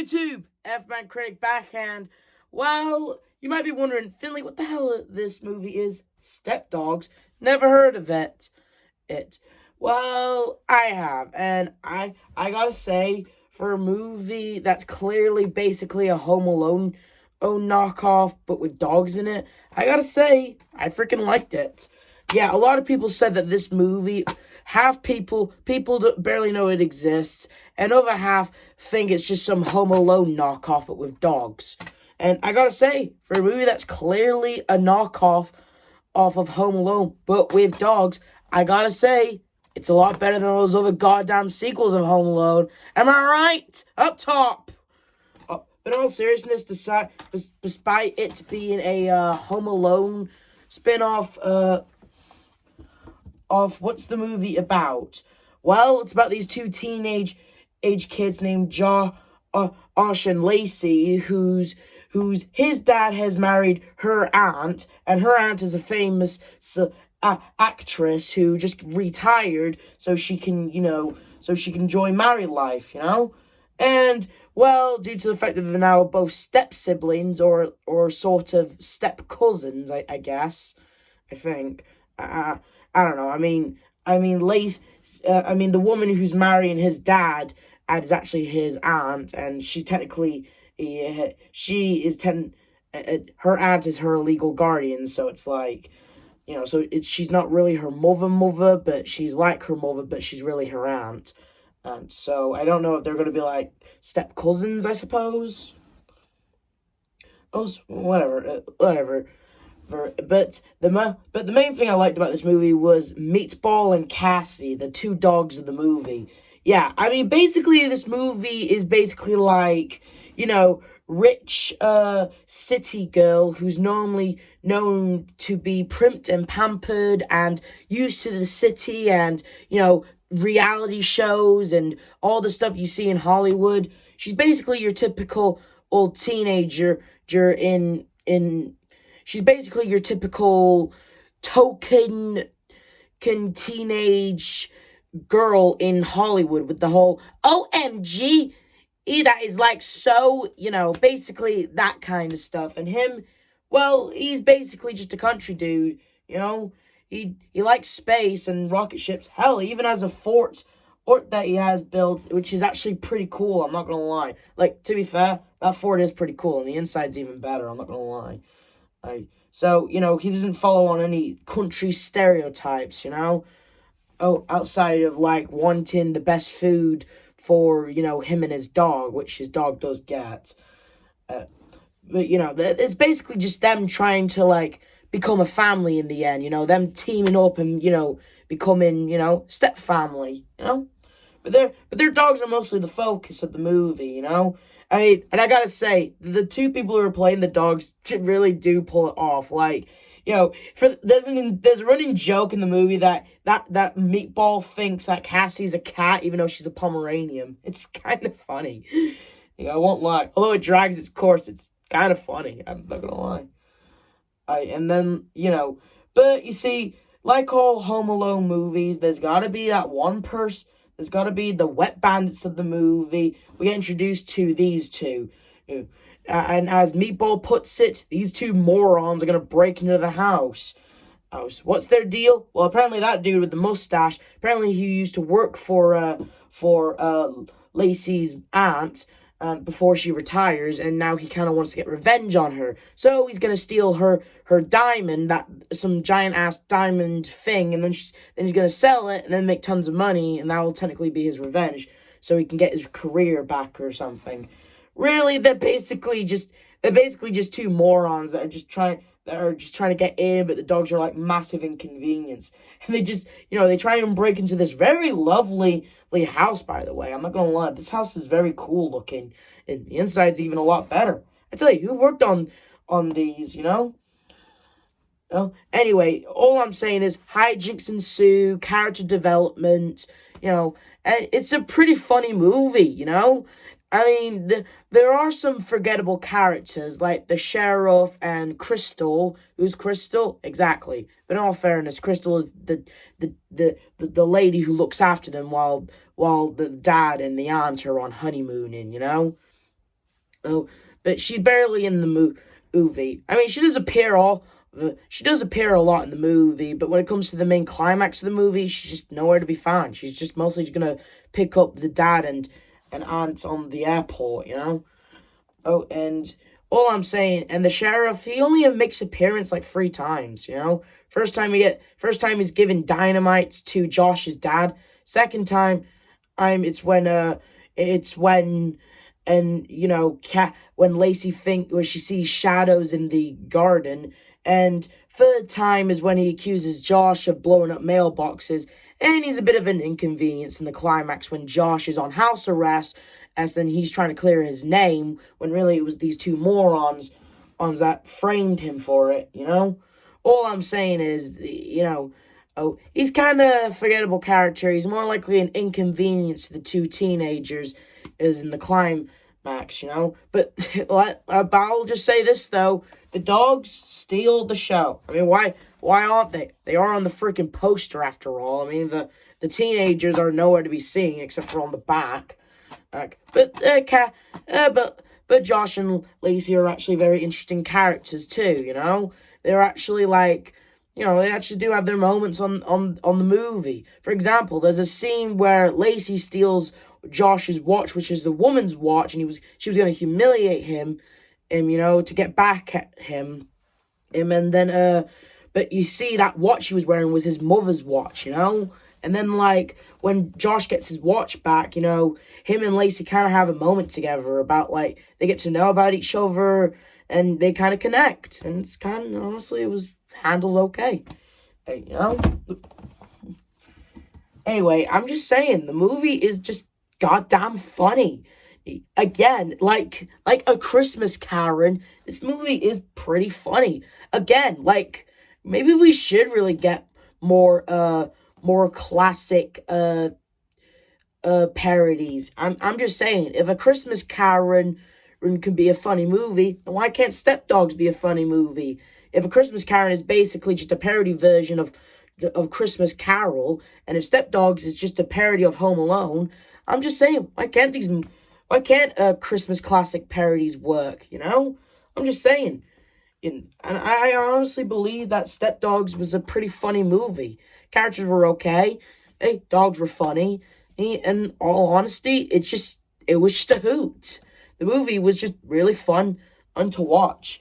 YouTube? F-Man Critic back, and, well, you might be wondering, Finley, what the hell this movie is? Stepdogs? Never heard of it. Well, I have, and I gotta say, for a movie that's clearly basically a Home Alone knockoff, but with dogs in it, I gotta say, I freaking liked it. Yeah, a lot of people said that this movie, half people barely know it exists, and over half think it's just some Home Alone knockoff, but with dogs. And I gotta say, for a movie that's clearly a knockoff off of Home Alone, but with dogs, I gotta say, it's a lot better than those other goddamn sequels of Home Alone. Am I right? Up top! But in all seriousness, despite it being a Home Alone spin-off, of what's the movie about? Well, it's about these two teenage kids named Josh and Lacey, whose his dad has married her aunt, and her aunt is a famous actress who just retired so she can enjoy married life, And, well, due to the fact that they're now both step-siblings, or sort of step-cousins, I guess, I think. I don't know. The woman who's marrying his dad is actually his aunt, and she's technically, her aunt is her legal guardian, so it's like, she's not really her mother, but she's like her mother, but she's really her aunt. So I don't know if they're going to be like step cousins, I suppose. Whatever. But the main thing I liked about this movie was Meatball and Cassie, the two dogs of the movie. Yeah, basically this movie is basically like, rich city girl who's normally known to be primped and pampered and used to the city and, reality shows and all the stuff you see in Hollywood. She's basically your typical old teenager she's basically your typical token teenage girl in Hollywood with the whole OMG, that is like so, basically that kind of stuff. And him, well, he's basically just a country dude, He likes space and rocket ships. Hell, he even has a fort that he has built, which is actually pretty cool, I'm not gonna lie. Like, to be fair, that fort is pretty cool, and the inside's even better, I'm not gonna lie. So, he doesn't follow on any country stereotypes, outside of, like, wanting the best food for, him and his dog, which his dog does get. But, it's basically just them trying to, like, become a family in the end, them teaming up and, becoming, step family, But their dogs are mostly the focus of the movie, and I gotta say, the two people who are playing the dogs really do pull it off. Like, there's a running joke in the movie that Meatball thinks that Cassie's a cat, even though she's a Pomeranian. It's kind of funny. I won't lie. Although it drags its course, it's kind of funny. I'm not gonna lie. But you see, like all Home Alone movies, there's gotta be that one person. There's got to be the wet bandits of the movie. We get introduced to these two. And as Meatball puts it, these two morons are going to break into the house. What's their deal? Well, apparently that dude with the mustache, apparently he used to work for Lacey's aunt before she retires, and now he kind of wants to get revenge on her. So he's going to steal her diamond, some giant-ass diamond thing, and then he's going to sell it and then make tons of money, and that will technically be his revenge, so he can get his career back or something. Really, they're basically just two morons that are just trying to get in, but the dogs are like massive inconvenience. And they just, they try and break into this very lovely house, by the way. I'm not gonna lie, this house is very cool looking, and the inside's even a lot better. I tell you, who worked on these, Anyway, all I'm saying is hijinks ensue, character development, and it's a pretty funny movie, there are some forgettable characters, like the sheriff and Crystal. Who's Crystal? Exactly. But in all fairness, Crystal is the lady who looks after them while the dad and the aunt are on honeymooning, Oh, but she's barely in the movie. I mean, she does appear a lot in the movie, but when it comes to the main climax of the movie, she's just nowhere to be found. She's just mostly gonna pick up the dad and aunt on the airport, you know? Oh, and all I'm saying, and the sheriff, he only makes appearance like 3 times, you know? First time he's giving dynamite to Josh's dad. Second time, it's when and you know, when when she sees shadows in the garden, and third time is when he accuses Josh of blowing up mailboxes, and he's a bit of an inconvenience in the climax when Josh is on house arrest, as then he's trying to clear his name, when really it was these two morons that framed him for it, you know? All I'm saying is, you know, oh, he's kind of a forgettable character. He's more likely an inconvenience to the two teenagers is in the climax, you know? But I'll just say this, though. The dogs steal the show. I mean, why aren't they? They are on the freaking poster, after all. I mean, the teenagers are nowhere to be seen except for on the back. But Josh and Lacey are actually very interesting characters, too, you know? They're actually, like, you know, they actually do have their moments on the movie. For example, there's a scene where Lacey steals Josh's watch, which is the woman's watch, and she was going to humiliate him, you know, to get back at him. And then, but you see that watch he was wearing was his mother's watch, you know? And then, like, when Josh gets his watch back, you know, him and Lacey kind of have a moment together about, like, they get to know about each other, and they kind of connect. And it's kind of, honestly, it was handled okay. You know? Anyway, I'm just saying, the movie is just goddamn funny. Again, like A Christmas Carol, this movie is pretty funny. Again, like, maybe we should really get more classic parodies. I'm just saying, if A Christmas Carol can be a funny movie, then why can't Step Dogs be a funny movie? If A Christmas Carol is basically just a parody version of Christmas Carol, and if Step Dogs is just a parody of Home Alone, I'm just saying, why can't Christmas classic parodies work, you know? I'm just saying. And I honestly believe that Step Dogs was a pretty funny movie. Characters were okay. Hey, dogs were funny. In all honesty, it was just a hoot. The movie was just really fun to watch.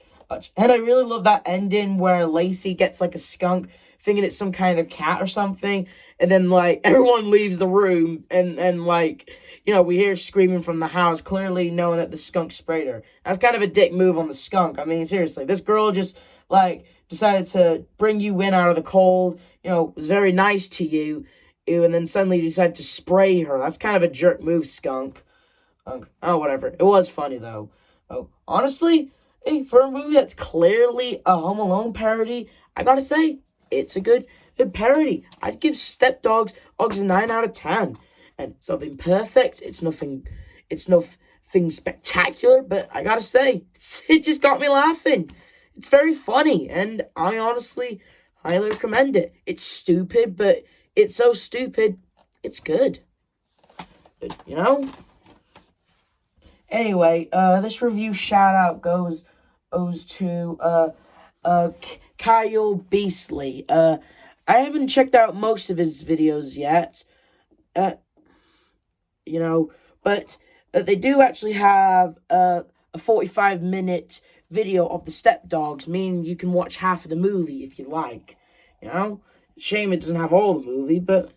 And I really love that ending where Lacey gets, like, a skunk, thinking it's some kind of cat or something, and then, like, everyone leaves the room, and like, you know, we hear screaming from the house, clearly knowing that the skunk sprayed her. That's kind of a dick move on the skunk. I mean, seriously, this girl just, like, decided to bring you in out of the cold, you know, was very nice to you, and then suddenly decided to spray her. That's kind of a jerk move, skunk. Oh, whatever. It was funny, though. Oh, honestly, hey, for a movie that's clearly a Home Alone parody, I gotta say, it's a good parody. I'd give Step Dogs a 9 out of 10. And it's not been perfect. It's nothing spectacular, but I gotta say, it just got me laughing. It's very funny, and I honestly highly recommend it. It's stupid, but it's so stupid, it's good. You know? Anyway, this review shout-out goes to Kyle Beasley. I haven't checked out most of his videos yet, you know, but they do actually have a 45-minute video of the Step Dogs, meaning you can watch half of the movie if you like, you know? Shame it doesn't have all the movie, but,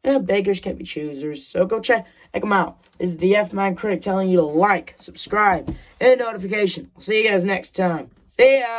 beggars can't be choosers, so go check them out. This is the F-Man Critic telling you to like, subscribe, and notification. I'll see you guys next time. See ya!